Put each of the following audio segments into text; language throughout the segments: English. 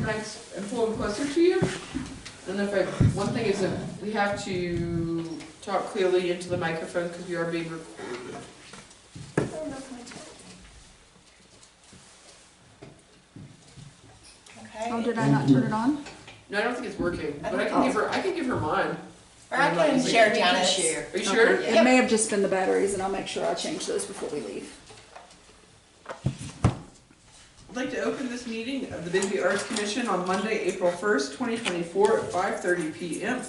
nice and pull them closer to you. And one thing is that we have to talk clearly into the microphone because we are being recorded. Okay. Oh, did I not turn it on? No, I don't think it's working, but I can give her mine. Or I can share Janet's. Are you sure? Okay. It may have just been the batteries, and I'll make sure I change those before we leave. I'd like to open this meeting of the Bisbee Arts Commission on Monday, April 1st, 2024 at 5:30 p.m.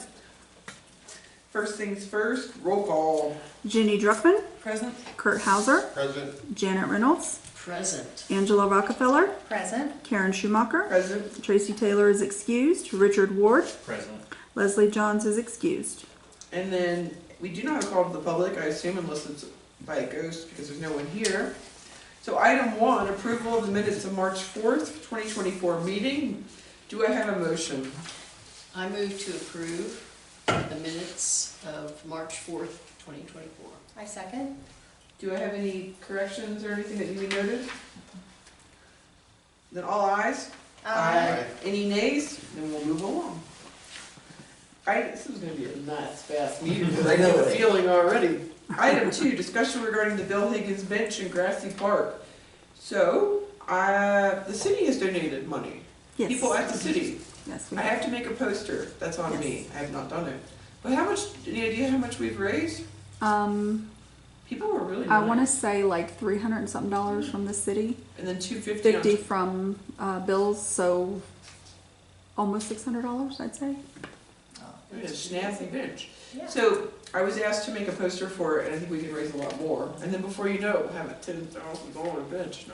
First things first, roll call. Jenny Druckman. Present. Kurt Hauser. Present. Janet Reynolds. Present. Angela Rockefeller. Present. Karen Schumacher. Present. Tracy Taylor is excused. Richard Ward. Present. Leslie Johns is excused. And then we do not have a call to the public, I assume, unless it's by a ghost because there's no one here. So item 1, approval of the minutes of March 4th, 2024 meeting. Do I have a motion? I move to approve the minutes of March 4th, 2024. I second. Do I have any corrections or anything that need to be noted? Then all ayes? Any nays? Then we'll move along. This is going to be a nice, fast meeting because I know the feeling already. Item 2, discussion regarding the Bill Higgins bench in Grassy Park. So, the city has donated money. Yes. People at the city. Yes, we I have. have to make a poster. That's on Yes. me. I have not done it. But how much? Any idea how much we've raised? People were really I nice. want to say like $300 and something from the city, And then 250 on 50 from Bill's, so almost $600, I'd say. a snazzy bench. Yeah. So I was asked to make a poster for it, and I think we can raise a lot more. And then before you know it, we'll have a $10,000 bench. No.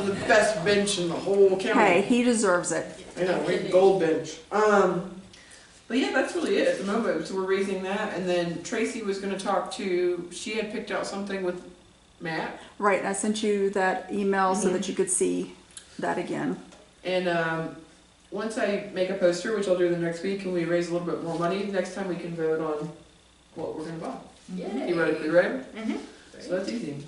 The best bench in the whole county. Hey, he deserves it. I know, we're gold bench. But yeah, that's really it at the moment. So we're raising that, and then Tracy was going to talk to. She had picked out something with Matt, Right, I sent you that email so that you could see that again. and once I make a poster, which I'll do the next week, and we raise a little bit more money, next time we can vote on what we're going to buy. Yay. Theoretically, right? Mm-hmm. So that's easy.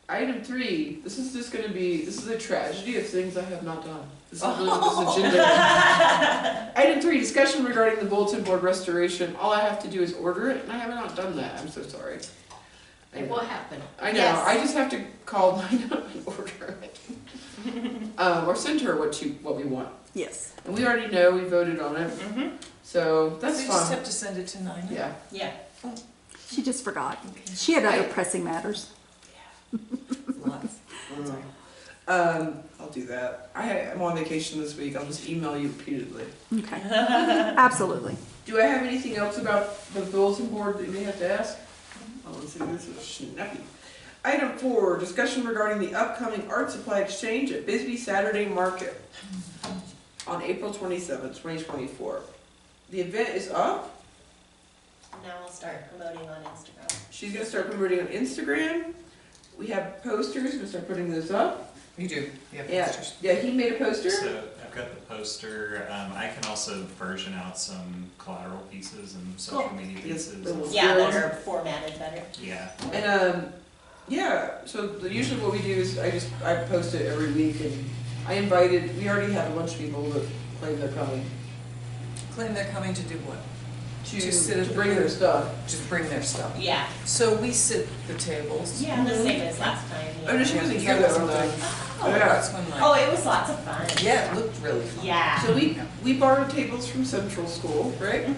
Item 3, this is just going to be, this is a tragedy of things I have not done. This is really what this agenda is. Item 3, discussion regarding the bulletin board restoration. All I have to do is order it, and I have not done that. I'm so sorry. And what happened? I know, Yes. I just have to call mine up and order it. Or send her what we want. Yes. And we already know, we voted on it, Mm-hmm. so that's So you just fun. have to send it to Nina? Yeah. Yeah. She just forgot. She had other pressing matters. Lots. I'll do that. I'm on vacation this week. I'll just email you repeatedly. Okay. Absolutely. Do I have anything else about the bulletin board that you may have to ask? Oh, let's see, this is snappy. Item 4, discussion regarding the upcoming art supply exchange at Bisbee Saturday Market on April 27th, 2024. The event is up. Now we'll start promoting on Instagram. She's going to start promoting on Instagram. We have posters. We're going to start putting those up. You do, you have Yeah, posters. yeah, he made a poster. So I've got the poster. I can also version out some collateral pieces and social Cool. media Yes, pieces. those- Yeah, that are formatted better. Yeah. And yeah, so usually what we do is I post it every week, and we already have a bunch of people that claim they're coming Claim they're coming to do what? to sit at the bring their booth. stuff. Just bring their stuff. Yeah. So we sit the tables. Yeah, the same as last time. Yeah. Oh, no, she wasn't That here though. wasn't though. Oh, Yeah. that's when Oh, like, it was lots of fun. yeah, it looked really fun. Yeah. So we borrowed tables from Central School, right?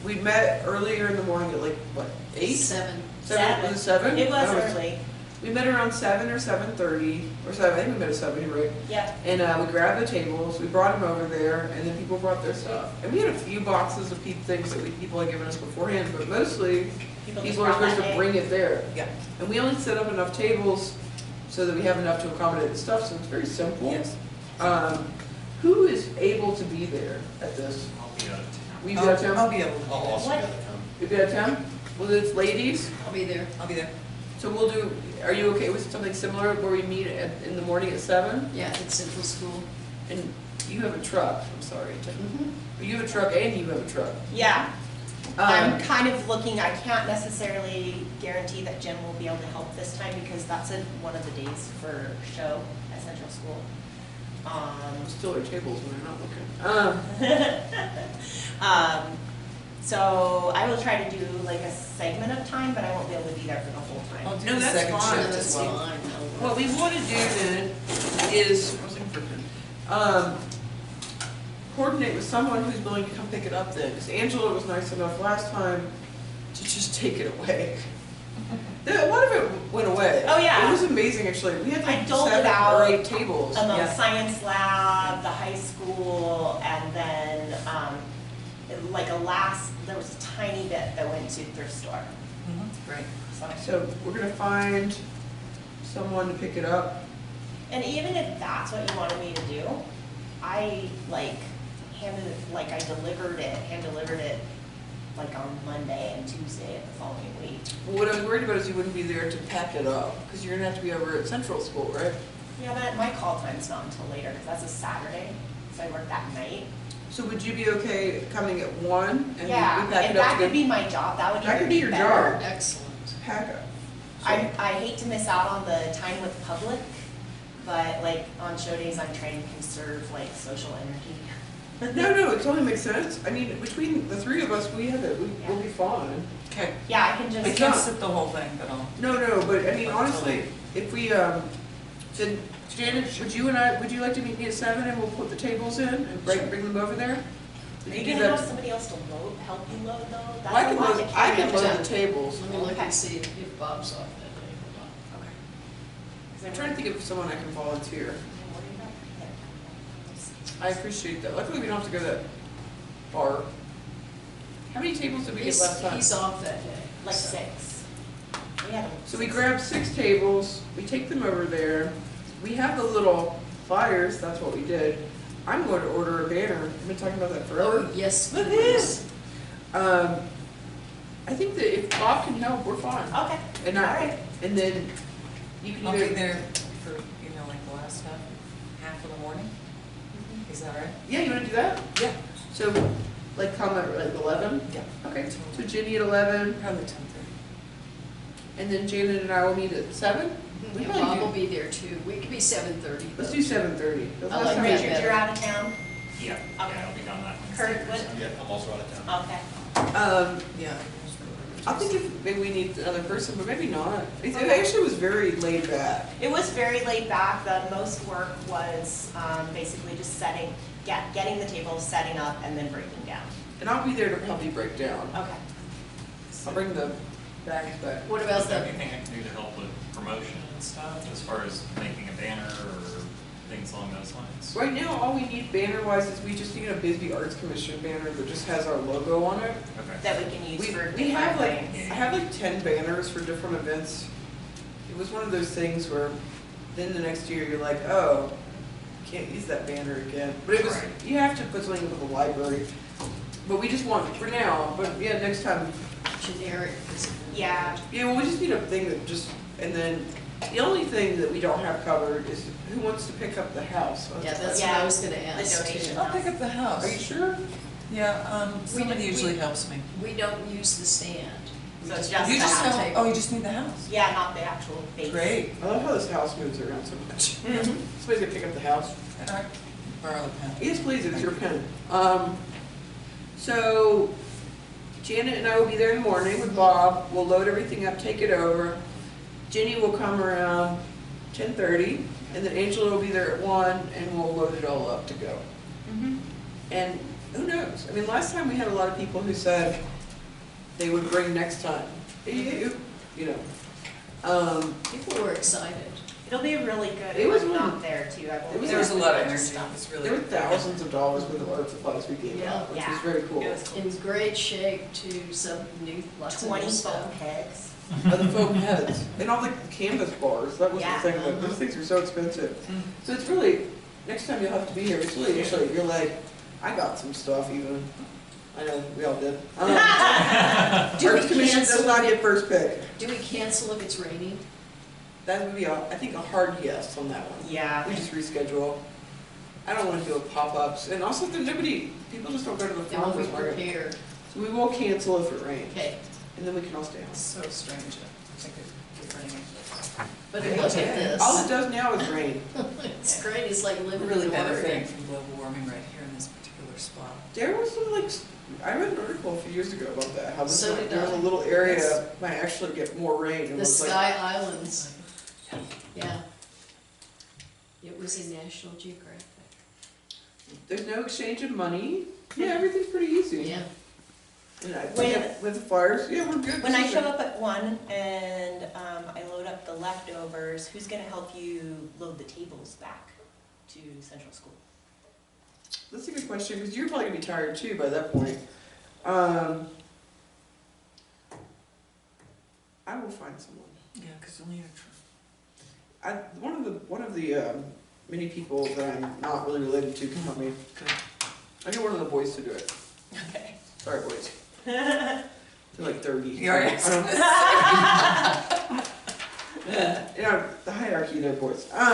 We met earlier in the morning at like what, 8? 7. 7? Was it 7? It was Oh, early. We met around 7 or 7:30 or 7. I think we met at 7. You're right. Yeah. And we grabbed the tables, we brought them over there, and then people brought their stuff. And we had a few boxes of things that people had given us beforehand, but mostly People people are supposed to bring it there. Yeah. And we only set up enough tables so that we have enough to accommodate the stuff, so it's very simple. Yes. Who is able to be there at this? I'll be out of town. Will you be out of I'll town? be able to. I'll also What? be out of town. You'll be out of town? Well, it's ladies, I'll be there. I'll be there. so we'll do, are you okay with something similar where we meet in the morning at 7? Yeah, at Central School. And you have a truck, I'm sorry. Mm-hmm. You have a truck and you have a truck. Yeah. I'm Um, kind of looking, I can't necessarily guarantee that Jen will be able to help this time because that's one of the days for show at Central School. Still our tables when they're not looking. So I will try to do like a segment of time, but I won't be able to be there for the whole I'll time. do No, the that's second fine. shift That's as well. fine. What we want to do then is, I was looking for a pen. Coordinate with someone who's willing to come pick it up then, because Angela was nice enough last time to just take it away. A lot of it went away. Oh, yeah. It was amazing, actually. We had I like doled it 7 or out 8 tables. Among Yeah. science lab, the high school, and then, like there was a tiny bit that went to thrift store. Great. So we're gonna find someone to pick it up. And even if that's what you wanted me to do, I hand delivered it like on Monday and Tuesday of the following week. Well, what I was worried about is you wouldn't be there to pack it up, because you're gonna have to be over at Central School, right? Yeah, but my call time's not until later, because that's a Saturday, so I work that night. So would you be okay coming at 1 and Yeah, we pack if it up that could together? be my job, that would That even could be be your better. job. Excellent. Pack up. I hate to miss out on the time with public, but like on show days, I'm trying to conserve like social energy. No, it totally makes sense. I mean, between the 3 of us, we'll be fine. Okay. Yeah, I can I just, can't sit the whole thing, but I'll. No, but I mean, honestly, if we, then Janet, would you like to meet me at 7 and we'll put the tables in and bring them over there? are If you do gonna that- have somebody else to help you load though? Well, I That's a lot to I carry can up load to- the tables. Let me look Okay. and see if Bob's off that day. Hold on. Okay. 'Cause I'm trying to think of someone I can volunteer. I appreciate that. Luckily, we don't have to go that far. How many tables did we get last time? He's off that day. Like so. 6. We had them. So we grab 6 tables, we take them over there. We have the little flyers, that's what we did. I'm going to order a banner. I've been talking about that forever. Oh, yes, Woohoo. please. I think that if Bob can help, we're fine. Okay, And alright. and then you can I'll be either, there for, like the last half of the morning. Is that right? yeah, you wanna do that? Yeah. So, like come at like 11? Yeah. Okay, so Ginny at 11, Probably 10:30. and then Janet and I will meet at 7? We And probably Bob do- will be there too. We could be 7:30. Let's do 7:30. That's I last like time that we- better. Richard, you're out of town? Yeah, Okay. I'll be gone that Wednesday. Kurt, what? Yeah, I'm also out of town. Okay. Yeah. I think if maybe we need another person, but maybe not. It actually was very laid back. It was very laid back. The most work was basically just getting the tables, setting up, and then breaking down. And I'll be there to help you break down. Okay. I'll bring the bags back. What Is about there the, anything I can do to help with promotion and stuff, as far as making a banner or things along those lines? Right now, all we need banner-wise is we just need a Bisbee Arts Commission banner that just has our logo on it. Okay. That we can use for different We have like, things. I have like 10 banners for different events. It was one of those things where then the next year you're like, oh, can't use that banner again. But it was, Right. you have to put something with the library. But we just want, for now, but yeah, next time. generic? Yeah. Yeah, well, we just need a thing that just, and then the only thing that we don't have covered is who wants to pick up the house. Yeah, that's what Yeah, I was gonna ask. donation. too. I'll pick up the house. Are you sure? Yeah, somebody we- usually helps me. We don't use the stand. So it's just You the just house. have, oh, you just need the house? Yeah, not the actual base. Great. I love how this house moves around so much. Somebody's gonna pick up the house. All right. Borrow the pen. Yes, please, it's your pen. So Janet and I will be there in the morning with Bob. We'll load everything up, take it over. Ginny will come around 10:30, and then Angela will be there at 1, and we'll load it all up to go. And who knows? I mean, last time we had a lot of people who said they would bring next time. You know. People were excited. It'll be really good. It was I'm really- not there too. I won't it was- be There was a there lot of with energy. stuff. It was really. There were thousands of dollars worth of art supplies we gave out, which was Yeah. very cool. It was cool. In great shape too, some new, lots of new 20 stuff. foam pegs. The foam heads, and all the canvas bars, that was the Yeah. thing, that those things are so expensive. So it's really, next time you'll have to be here, it's really, actually, you're like, I got some stuff even. I know, we all did. Do we Arts Commission does cancel not it? get first pick. Do we cancel if it's raining? That would be, I think, a hard yes on that one. Yeah. We just reschedule. I don't want to do pop-ups, and also there's nobody, people just don't go to the They won't be farmer's market. prepared. So we will cancel if it rains, Okay. and then we can all stay home. So strange. I think it's raining. But look at this. All it does now is rain. It's great, it's like living Really in benefiting Oregon. from global warming right here in this particular spot. There was some I read an article a few years ago about that, how this So might, did there was a I. little area Yes. might actually get more rain. And The was like, Sky Islands, yeah. It was in National Geographic. there's no exchange of money. Yeah, everything's pretty easy. Yeah. And When- with the flyers, yeah, we're good. When I show up at 1 and I load up the leftovers, who's gonna help you load the tables back to Central School? That's a good question, because you're probably gonna be tired too by that point. I will find someone. Yeah, because you'll need a One of the many people that I'm not really related to can help me. I get one of the boys to do it. Okay. Sorry, boys. They're like 30. You are You know, the hierarchy there, boys. I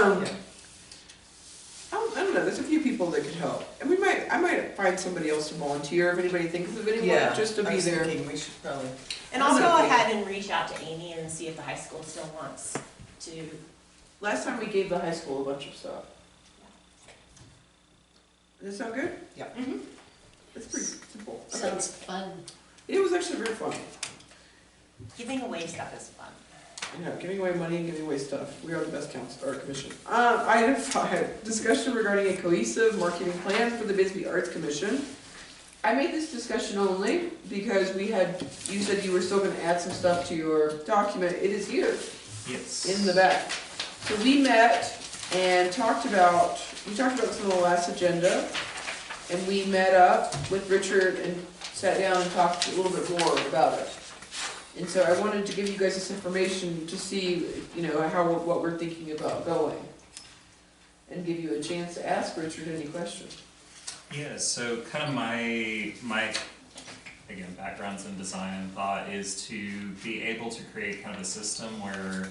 don't know, there's a few people that could help. And I might find somebody else to volunteer if anybody thinks of anyone, Yeah, just to I be was there. thinking we should probably. And I'll That's go okay. ahead and reach out to Amy and see if the high school still wants to. Last time we gave the high school a bunch of stuff. Does that sound good? Mhm. It's pretty simple. Okay. Sounds fun. It was actually very fun. Giving away stuff is fun. Yeah, giving away money and giving away stuff. We are the best council or commission. Item 5, discussion regarding a cohesive marketing plan for the Bisbee Arts Commission. I made this discussion only because you said you were still gonna add some stuff to your document. It is here Yes. in the back. So we met and talked about this on the last agenda, and we met up with Richard and sat down and talked a little bit more about it. And so I wanted to give you guys this information to see, what we're thinking about going. And give you a chance to ask Richard any questions. Yeah, so kind of my again, backgrounds in design and thought is to be able to create kind of a system where,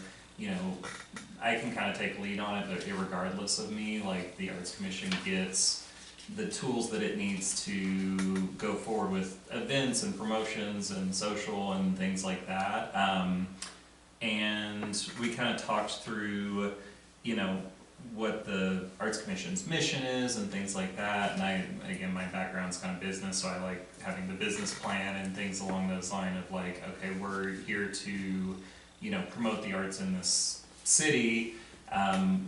I can kind of take lead on it, but irregardless of me, like the Arts Commission gets the tools that it needs to go forward with events and promotions and social and things like that. And we kind of talked through, what the Arts Commission's mission is and things like that. And my background's kind of business, so I like having the business plan and things along those lines of like, okay, we're here to, promote the arts in this city.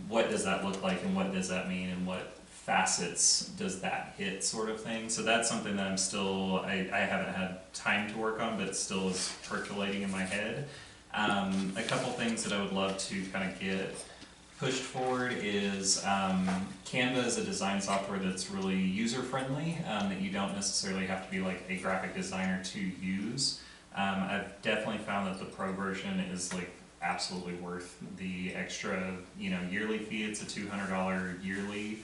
What does that look like and what does that mean and what facets does that hit, sort of thing. So that's something that I'm still, I haven't had time to work on, but it still is percolating in my head. A couple things that I would love to kind of get pushed forward is Canva is a design software that's really user-friendly, that you don't necessarily have to be like a graphic designer to use. I've definitely found that the pro version is like absolutely worth the extra, yearly fee. It's a $200 yearly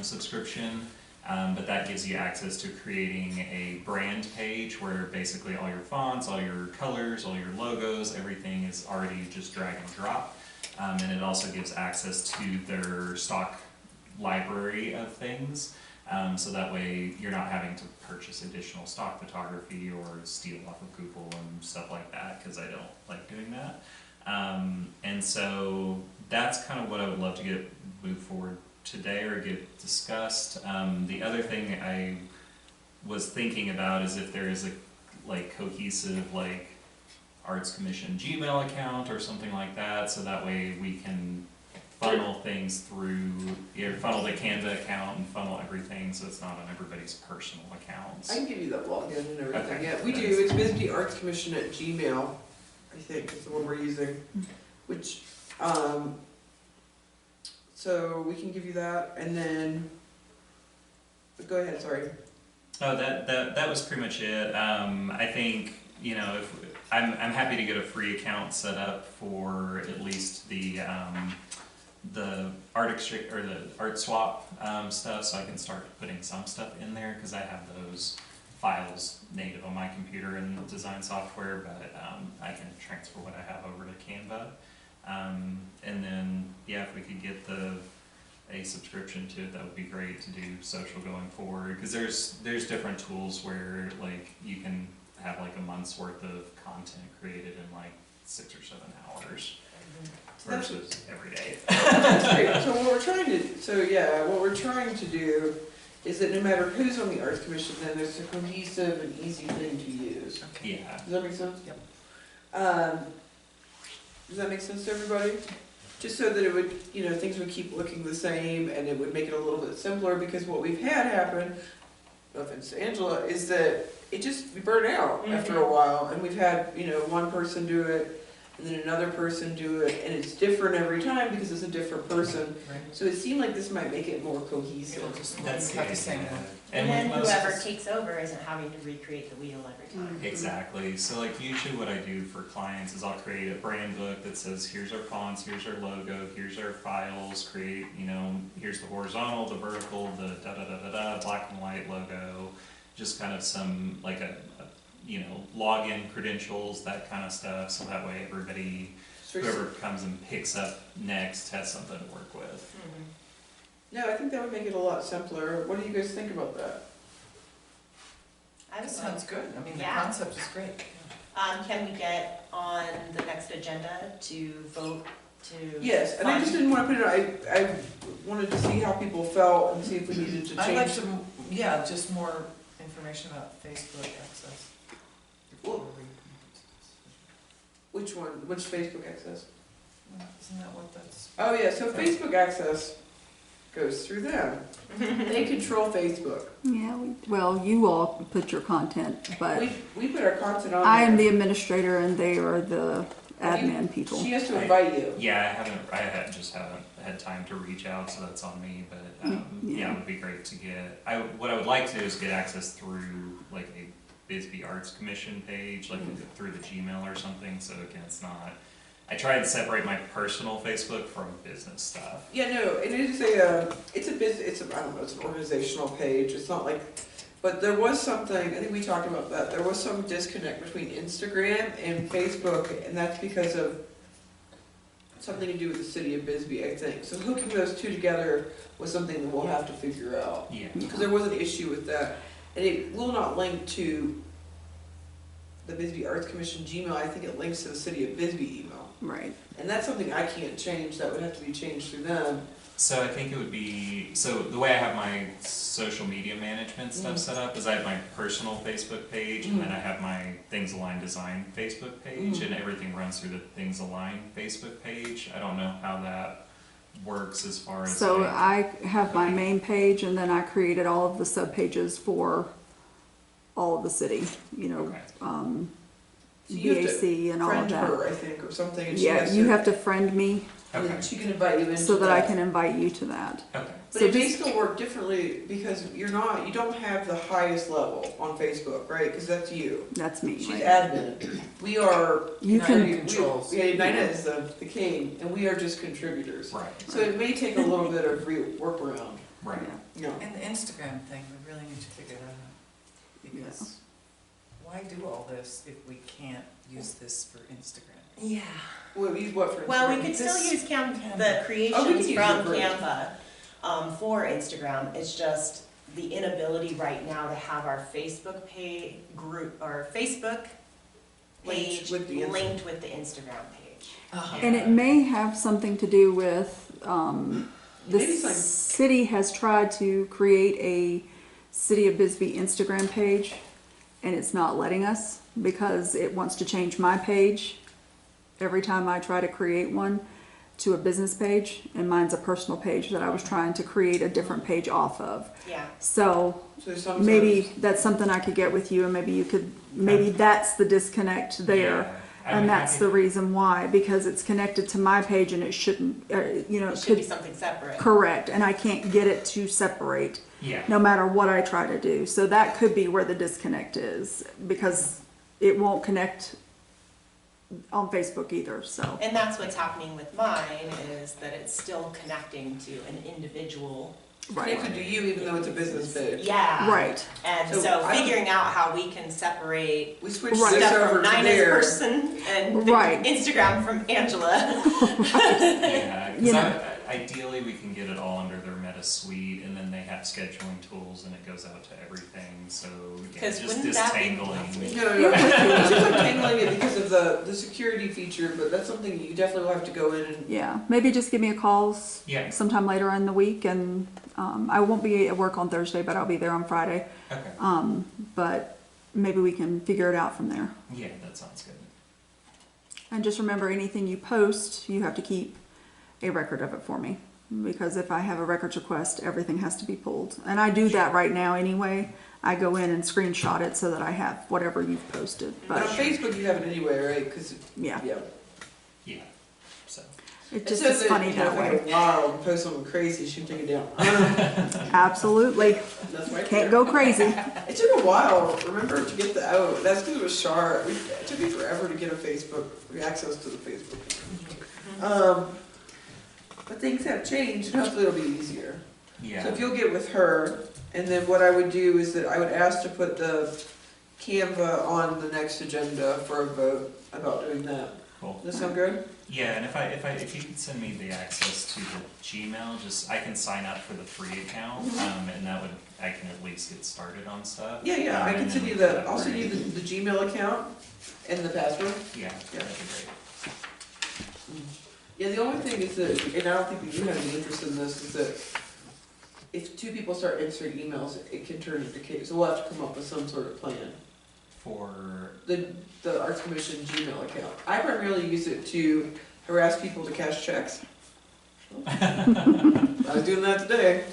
subscription, but that gives you access to creating a brand page where basically all your fonts, all your colors, all your logos, everything is already just drag and drop. And it also gives access to their stock library of things, so that way you're not having to purchase additional stock photography or steal off of Google and stuff like that, because I don't like doing that. And so that's kind of what I would love to get moved forward today or get discussed. The other thing I was thinking about is if there is a cohesive Arts Commission Gmail account or something like that, so that way we can funnel things through, funnel the Canva account and funnel everything so it's not on everybody's personal accounts. I can give you that login and everything. Okay. Yeah, we do. It's Bisbee Arts Commission at Gmail, I think is the one we're using. Which, so we can give you that, and then, go ahead, sorry. Oh, that was pretty much it. I think, if I'm happy to get a free account set up for at least the art exchange or the art swap stuff, so I can start putting some stuff in there because I have those files native on my computer in design software, but I can transfer what I have over to Canva. And then, if we could get a subscription to it, that would be great to do social going forward, because there's different tools where you can have a month's worth of content created in 6 or 7 hours. versus every day. Great. So what we're trying to do is that no matter who's on the Arts Commission, then there's a cohesive and easy thing to use. Okay. Yeah. Does that make sense? Yep. Does that make sense to everybody? Just so that it would, things would keep looking the same and it would make it a little bit simpler, because what we've had happen, no offense to Angela, is that we burn out after a while, and we've had, one person do it, and then another person do it, and it's different every time because it's a different person. Right. So it seemed like this might make it more cohesive. It'll just That's have the same one. And then with most- whoever takes over isn't having to recreate the wheel every time. Exactly. So like usually what I do for clients is I'll create a brand book that says, here's our fonts, here's our logo, here's our files, create, here's the horizontal, the vertical, the da-da-da-da-da, black and white logo, just kind of some, like a login credentials, that kind of stuff, so that way everybody, whoever comes and picks up next has something to work with. No, I think that would make it a lot simpler. What do you guys think about that? I That was sounds good. I mean, the Yeah. concept is great. Can we get on the next agenda to vote to? Yes, and I just didn't want to put it, I wanted to see how people felt and see if we needed to I'd like change. to, just more information about Facebook access. Well- Which one? Which Facebook access? Isn't that what that's? Oh, yeah, so Facebook access goes through them. They control Facebook. Yeah, you all put your content, but We put our content on there. I am the administrator and they are the admin people. She has to invite you. Yeah, I just haven't had time to reach out, so that's on me, but, Yeah. it would be great to get, what I would like to do is get access through, like, a Bisbee Arts Commission page, like, through the Gmail or something, so again, it's not, I try to separate my personal Facebook from business stuff. Yeah, no, it is it's an organizational page, it's not like, but there was something, I think we talked about that, there was some disconnect between Instagram and Facebook, and that's because of something to do with the city of Bisbee, I think. So hooking those two together was something that we'll have to figure out, Yeah. because there was an issue with that. And it will not link to the Bisbee Arts Commission Gmail, I think it links to the city of Bisbee email. Right. And that's something I can't change, that would have to be changed through them. So I think it would be, so the way I have my social media management stuff set up is I have my personal Facebook page, and then I have my Things Aligned Design Facebook page, and everything runs through the Things Aligned Facebook page. I don't know how that works as far as. So like- I have my main page and then I created all of the sub-pages for all of the city, Okay. So you have to BAC and all of friend that. her, I think, or something, and she Yeah, has you to, have to friend me and then Okay. she can invite you into so that I that. can invite you to that. Okay. But So it may just- still work differently, because you don't have the highest level on Facebook, right? Because that's you. That's me, She's right? admin. We are. You Nina can, controls. Yeah, Nina is the king, and we are just contributors. Right. So it may take a little bit of workaround, Right. yeah. And the Instagram thing, we really need to figure that out. Because why do all this if we can't use this for Instagram? Yeah. Well, use what for Well, we Instagram? could still This use the Oh, we creations can use from it for- Canva for Instagram. It's just the inability right now to have our Facebook page group or Facebook Linked page with the Insta- linked with the Instagram page. And it may have something to do with, the Maybe some- city has tried to create a City of Bisbee Instagram page, and it's not letting us because it wants to change my page every time I try to create one to a business page, and mine's a personal page that I was trying to create a different page off of. Yeah. So So there's sometimes- maybe that's something I could get with you, and maybe that's the disconnect there. Yeah. I'm And that's happy- the reason why, because it's connected to my page and it shouldn't, It it should be could, something separate. correct, and I can't get it to separate, Yeah. no matter what I try to do. So that could be where the disconnect is, because it won't connect on Facebook either, so. And that's what's happening with mine, is that it's still connecting to an individual. Connected to you, even though it's a business page. Yeah. Right, And So so I don't- figuring out how we can separate We switched Right. this stuff over from to Nina's there. person and the Right. Instagram from Angela. Yeah, You because know. ideally we can get it all under their Meta suite, and then they have scheduling tools and it goes out to everything, so yeah, 'Cause just wouldn't that be distangling. lovely? No, it's just untangling it because of the security feature, but that's something you definitely will have to go in and, Yeah, maybe just give me a call Yeah, sometime later in the week, and I won't be at work on Thursday, but I'll be there on Friday. okay, But maybe we can figure it out from there. yeah, that sounds good. And just remember, anything you post, you have to keep a record of it for me. Because if I have a records request, everything has to be pulled. And I do that right now anyway. I go in and screenshot it so that I have whatever you've posted. but on But Facebook you have it anyway, right? Cause, yeah, yeah. Yeah, so, it It just says is funny you know, that if I way. go wild and post something crazy, she can take it down. Absolutely. That's right. Can't go crazy. It took a while, remember, to get the out. That's because it was sharp. It took me forever to get a Facebook, access to the Facebook. But things have changed, and hopefully it'll be easier. So yeah, if you'll get with her, and then what I would do is that I would ask to put the Canva on the next agenda for a vote about doing that. cool. Does that sound good? Yeah, and if you could send me the access to the Gmail, just, I can sign up for the free account, and that would, I can at least get started on stuff. Yeah, I can and send then you we the, can I'll send you upgrade. the Gmail account and the password. Yeah, that'd be great. Yeah, the only thing is that, and I don't think that you have any interest in this, is that if two people start answering emails, it can turn into chaos. So we'll have to come up with some sort of plan. For, The Arts Commission Gmail account. I primarily use it to harass people to cash checks. I was doing that today.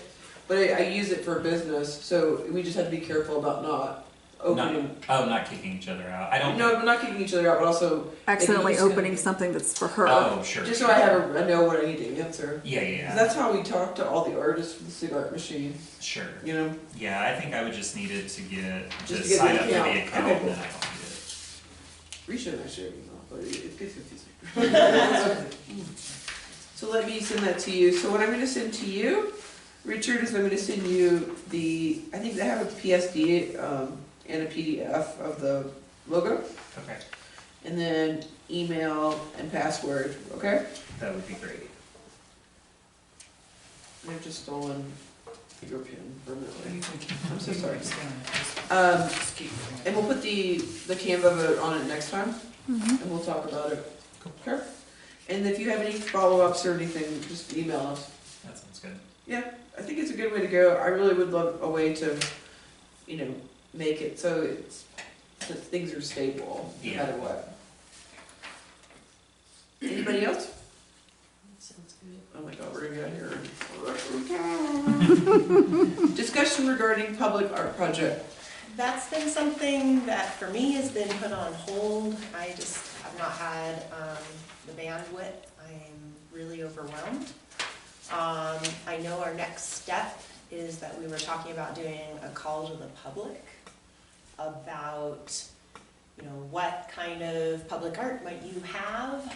But I use it for business, so we just have to be careful about not opening. not kicking each other out, I don't. No, we're not kicking each other out, but also Accidentally Maybe you opening send- something that's for her. Oh, sure. just so I have I know what I need to answer. Yeah, 'Cause that's how we talk to all the artists for the cigarette machine, sure. you know? Yeah, I think I would just need it to get, Just to to get sign the up for the account. account, Okay, and cool. then I don't need it. Risha and I share email, but it gets confusing. So let me send that to you. So what I'm gonna send to you, Richard, is I'm gonna send you I think they have a PSD, and a PDF of the logo, Okay, and then email and password, okay? that would be great. I've just stolen your pin permanently. You can keep. I'm so sorry. Just Um, keep doing it. and we'll put the Canva vote on it next time, Mhm. and we'll talk about it. Cool. Okay? And if you have any follow-ups or anything, just email us. That sounds good. Yeah, I think it's a good way to go. I really would love a way to, make it so that things are stable, no Yeah. matter what. Anybody else? Sounds good. Oh my god, we're gonna get out here. Discussion regarding public art project. That's been something that for me has been put on hold. I just have not had the bandwidth. I'm really overwhelmed. I know our next step is that we were talking about doing a call to the public about, what kind of public art might you have?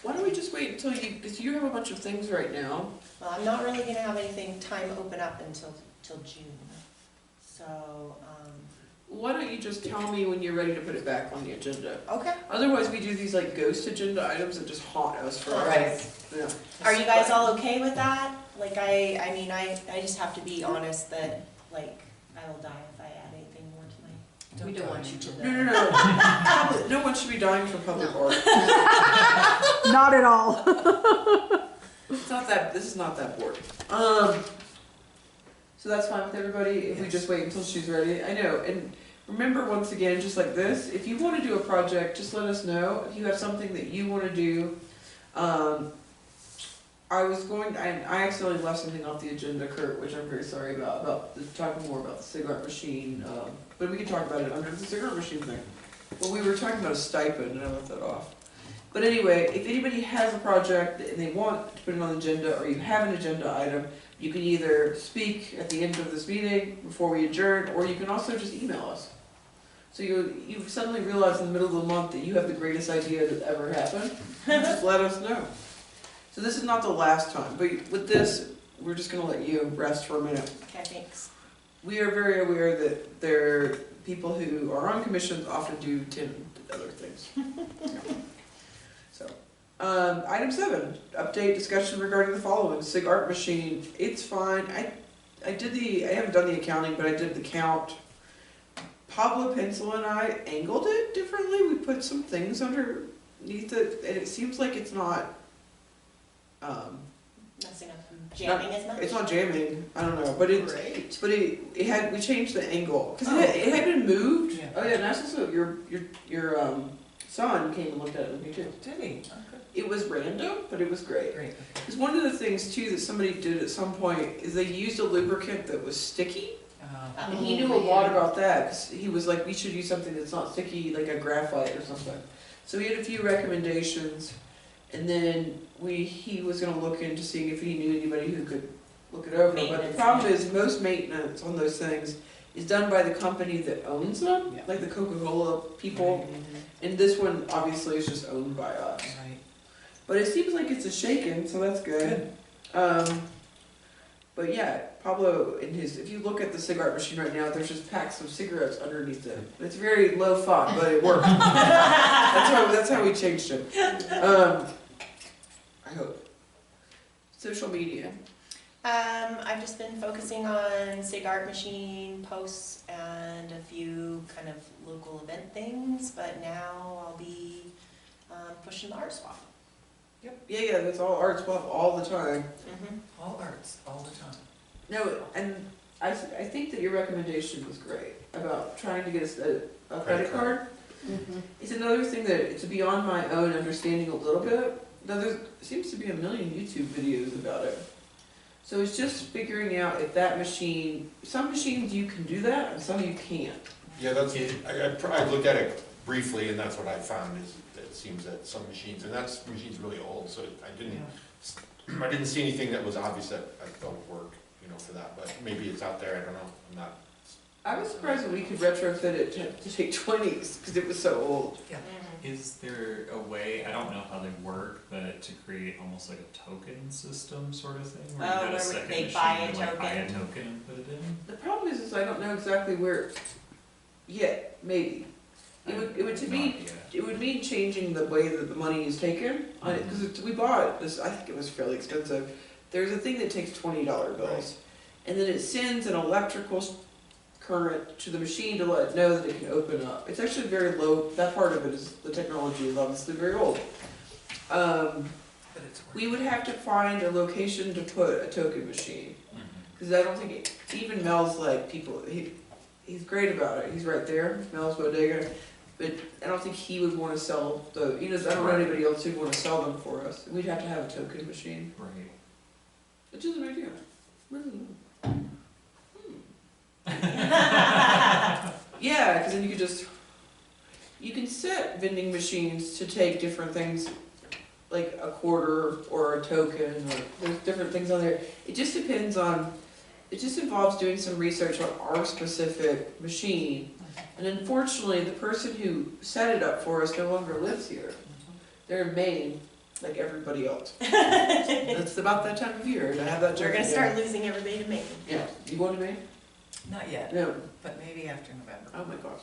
Why don't we just wait until because you have a bunch of things right now. Well, I'm not really gonna have anything time open up until June. So, Why don't you just tell me when you're ready to put it back on the agenda? okay. Otherwise, we do these like ghost agenda items that just haunt us for Right. Yeah. Are you guys all okay with that? Like, I mean, I just have to be honest that, like, I will die if I add anything more to my. We don't want you to No, know. no, no. No one should be dying from public No. art. Not at all. It's not that. This is not that boring. So that's fine with everybody if we Yes. just wait until she's ready. I know. And remember, once again, just like this, if you want to do a project, just let us know. If you have something that you want to do, I accidentally left something off the agenda, Kurt, which I'm very sorry about talking more about the cigarette machine. But we can talk about it under the cigarette machine thing. Well, we were talking about a stipend, and I left that off. But anyway, if anybody has a project and they want to put it on the agenda, or you have an agenda item, you can either speak at the end of this meeting before we adjourn, or you can also just email us. So you suddenly realize in the middle of the month that you have the greatest idea that ever happened. Just let us know. So this is not the last time, but with this, we're just gonna let you rest for a minute. Okay, thanks. We are very aware that people who are on commissions often do 10 other things. So, Item 7, update discussion regarding the following, SIG art machine, it's fine, I haven't done the accounting, but I did the count. Pablo Pencil and I angled it differently, we put some things underneath it, and it seems like it's not, Messing up and jamming as much? it's not jamming, I don't know, but it's, Great. but we changed the angle, cause it had been moved. Yeah. Oh yeah, and that's also, your son came and looked at it with me too. Did he? Okay. It was random, but it was great. Great, okay. Because one of the things too that somebody did at some point is they used a lubricant that was sticky, and he knew a lot about that, because he was like, we should use something that's not sticky, like a graphite or something. So we had a few recommendations, and then he was gonna look into seeing if he knew anybody who could look it over. But the Maintenance. problem is, most maintenance on those things is done by the company that owns them, Yeah. like the Coca-Cola people, and this one obviously is just owned by us. Right. But it seems like it's a shaken, so that's good. But yeah, Pablo, if you look at the cigarette machine right now, there's just packs of cigarettes underneath it. It's very low fi, but it works. That's how we changed it. I hope. Social media. I've just been focusing on SIG art machine posts and a few kind of local event things, but now I'll be pushing the art swap. Yeah, that's all art swap all the time. All arts, all the time. No, and I think that your recommendation was great about trying to get us a credit card. It's another thing that it's beyond my own understanding a little bit. Now there seems to be a million YouTube videos about it. So it's just figuring out if that machine, some machines you can do that and some you can't. Yeah, that's, I looked at it briefly, and that's what I found, is that it seems that some machines, and that's, machine's really old, so I didn't see anything that was obvious that I felt would work, for that, but maybe it's out there, I don't know, I'm not. I was surprised that we could retrofit it to take 20s because it was so old. Is there a way, I don't know how they work, but to create almost like a token system sort of thing? Where you Oh, had a where second they machine buy a to like buy a token. token and put it in? The problem is I don't know exactly where. Yeah, maybe. It would I have to no me. idea. It would mean changing the way that the money is taken on it, because we bought this, I think it was fairly expensive. There's a thing that takes $20 bills, and then it sends an electrical current to the machine to let it know that it can open up. It's actually very low, that part of it is, the technology is obviously very old. But it's We would have to find a location to put a token machine, because I don't think even Mel's like people, he's great about it, he's right there, Mel's Bodega. But I don't think he would want to sell I don't know anybody else who'd want to sell them for us. We'd have to have a token machine, Right. which is an idea. Yeah, because then you can set vending machines to take different things, like a quarter or a token, or there's different things on there. It just depends on, it just involves doing some research on our specific machine. And unfortunately, the person who set it up for us no longer lives here. They're in Maine, like everybody else. It's about that time of year to have that joke. We're gonna again. start losing everybody to Maine. Yeah, you going to Maine? Not yet, No. but maybe after November. Oh my gosh.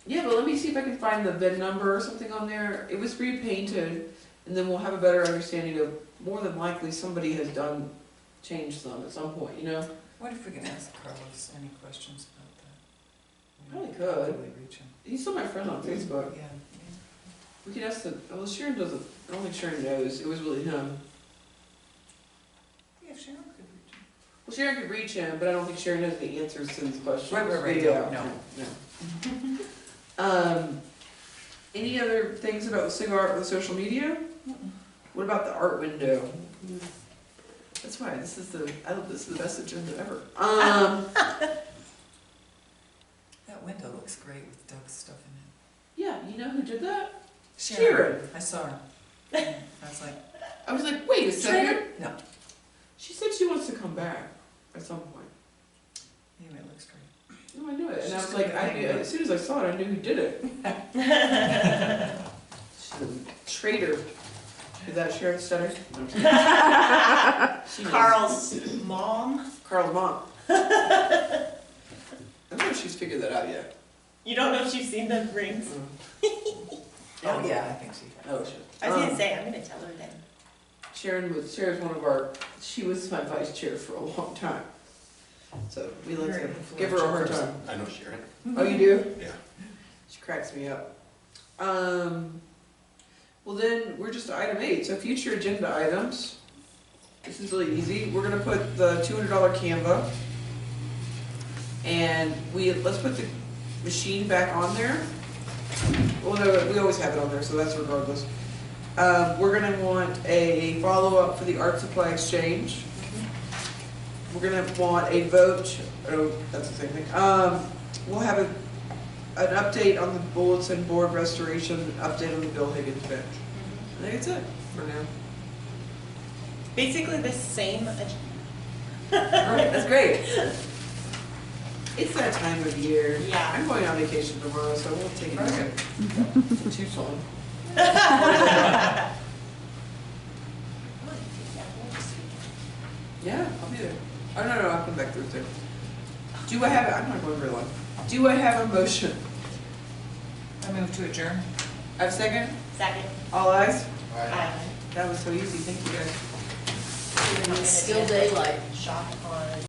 Yeah, but let me see if I can find the VIN number or something on there. It was repainted, and then we'll have a better understanding of, more than likely, somebody has changed them at some point, What if we can ask Carlos any questions about that? Probably could. Probably reach him. He's still my friend on Facebook. Yeah. We could ask Sharon doesn't, I don't think Sharon knows, it was really him. Yeah, Sharon could reach him. Well, Sharon could reach him, but I don't think Sharon knows the answers to these questions. Right, Yeah, no. Any other things about the cigar or the social media? What about the art window? That's why this is the best agenda ever. That window looks great with Doug's stuff in it. Yeah, you know who did that? Sharon. I saw her. I was like, wait a second. no. She said she wants to come back at some point. Anyway, it looks great. No, I knew it, and I She's was like, doing I knew, it. as soon as I saw it, I knew who did it. Traitor. Is that Sharon Stutter? Carl's mom. Carl's mom. I don't know if she's figured that out yet. You don't know if she's seen the rings? Oh, yeah, I think so. Oh, sure. I was gonna say, I'm gonna tell her then. Sharon's one of she was my vice chair for a long time. So we like Very to give her a hard influential time. I know Sharon, Oh, you do? yeah. She cracks me up. Well then, we're just to item 8, so future agenda items. This is really easy. We're gonna put the $200 Canva. And let's put the machine back on there. Well, no, we always have it on there, so that's regardless. We're gonna want a follow-up for the art supply exchange. We're gonna want a vote, oh, that's the same thing. We'll have an update on the bulletin board restoration, an update on the Bill Higgins bench. I think it's it for now. Basically the same, Alright, that's great. It's that time of year. Yeah. I'm going on vacation tomorrow, so I won't take it to Tucson. Yeah, I'll be there. Oh, no, I'll come back Thursday. Do I have, I'm not going very long. Do I have a motion? I move to adjourn. I have a second? Second. All ayes? Aye. That was so easy, thank you guys. It's still daylight. Shot on